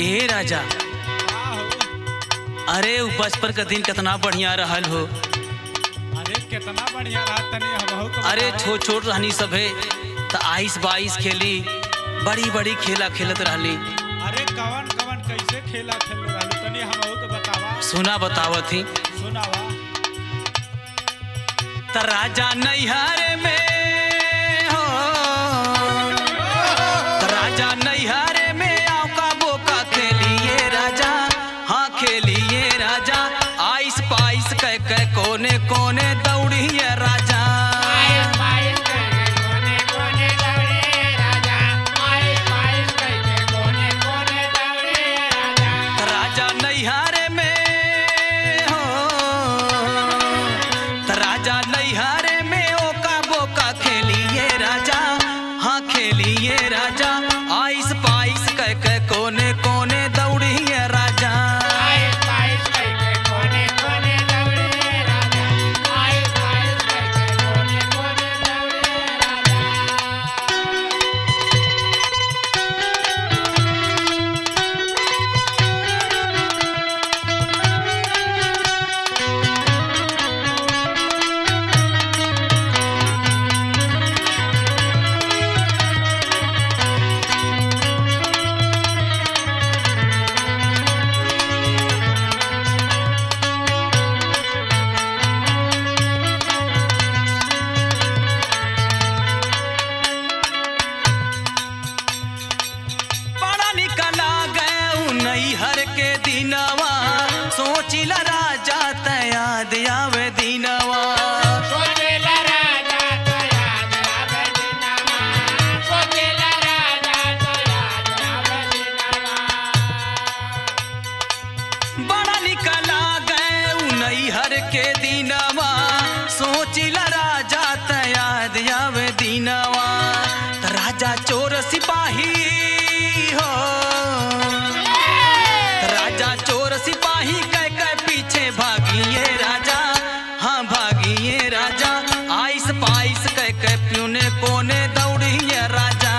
ए राजा, अरे बचपन का दिन कितना बढ़िया रहल हो। अरे कितना बढ़िया रहा तनी हमहू तो अरे छोट छोट रहनी सब है तो आइस बाइस खेली, बड़ी बड़ी खेला खेलत रहली। अरे कवन कवन कैसे खेला खेल रहलू तनी हमहू तो बतावा। सुना बतावत ही सुनावा। त राजा नैहर में हो, त राजा नैहर में आओ का बोका खेलिए राजा, हाँ खेलिए राजा। आइस पाइस कह कोने कोने दौड़िए राजा। राजा नैहर में हो, त राजा नैहर में ओका बोका खेलिए राजा, हाँ खेलिए राजा। आइस पाइस कह कोने कोने दौड़िए राजा। बड़ा निकला गए नैहर के दिनवा, सोचिला राजा त याद आवे दिनवा। बड़ा निकला गए नैहर के दिनवा, सोचिला राजा त याद आवे दिनवा। त राजा चोर सिपाही हो, राजा चोर सिपाही कह पीछे भागिए राजा, हाँ भागिए राजा। आइस पाइस कह प्यूने कोने दौड़िए राजा।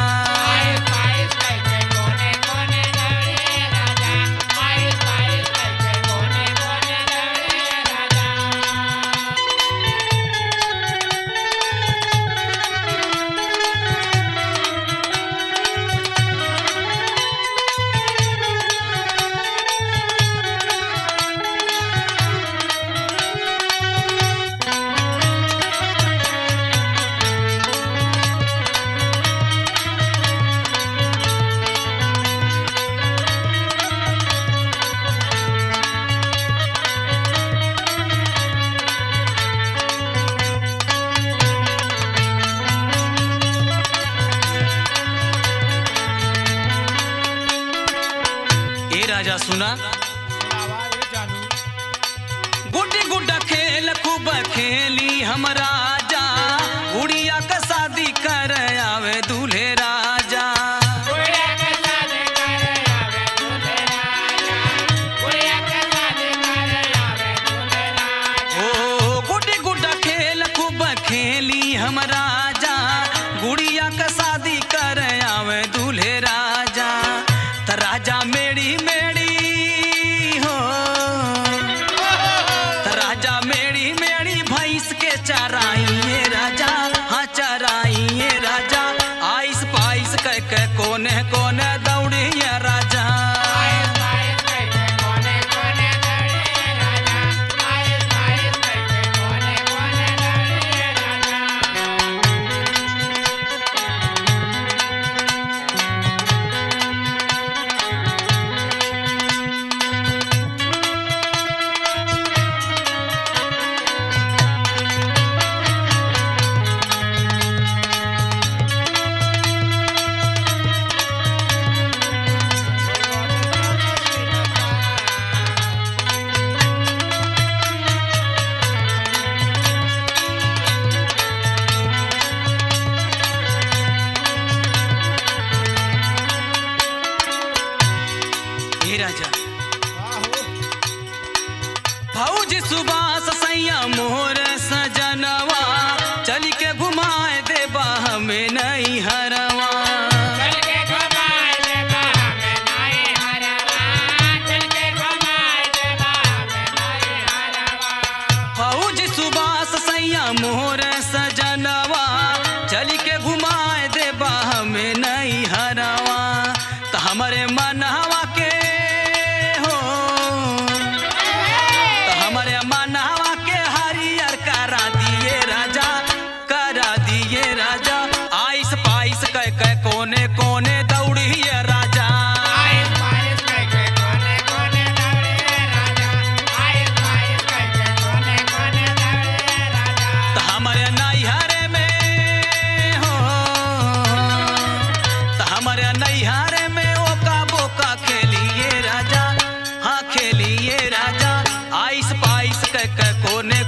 ए राजा सुना, सुनावा ये जानू। गुड्डी गुड्डा खेल खूब खेली हम राजा, गुड़िया का शादी कर आवे दूल्हे राजा। ओ गुड्डी गुड्डा खेल खूब खेली हम राजा, गुड़िया का शादी कर आवे दूल्हे राजा। त राजा मेरी मेरी हो, त राजा मेरी मेरी भैंस के चराइए राजा, हाँ चराइए राजा। आइस पाइस कह कोने कोने दौड़िए राजा। हे राजा, भौजी सुबास सैया मोर सजनवा, चल के घुमाए देबा हमें नहीं हरवा। चल के घुमाए देबा हमें नहीं हरवा। के कोने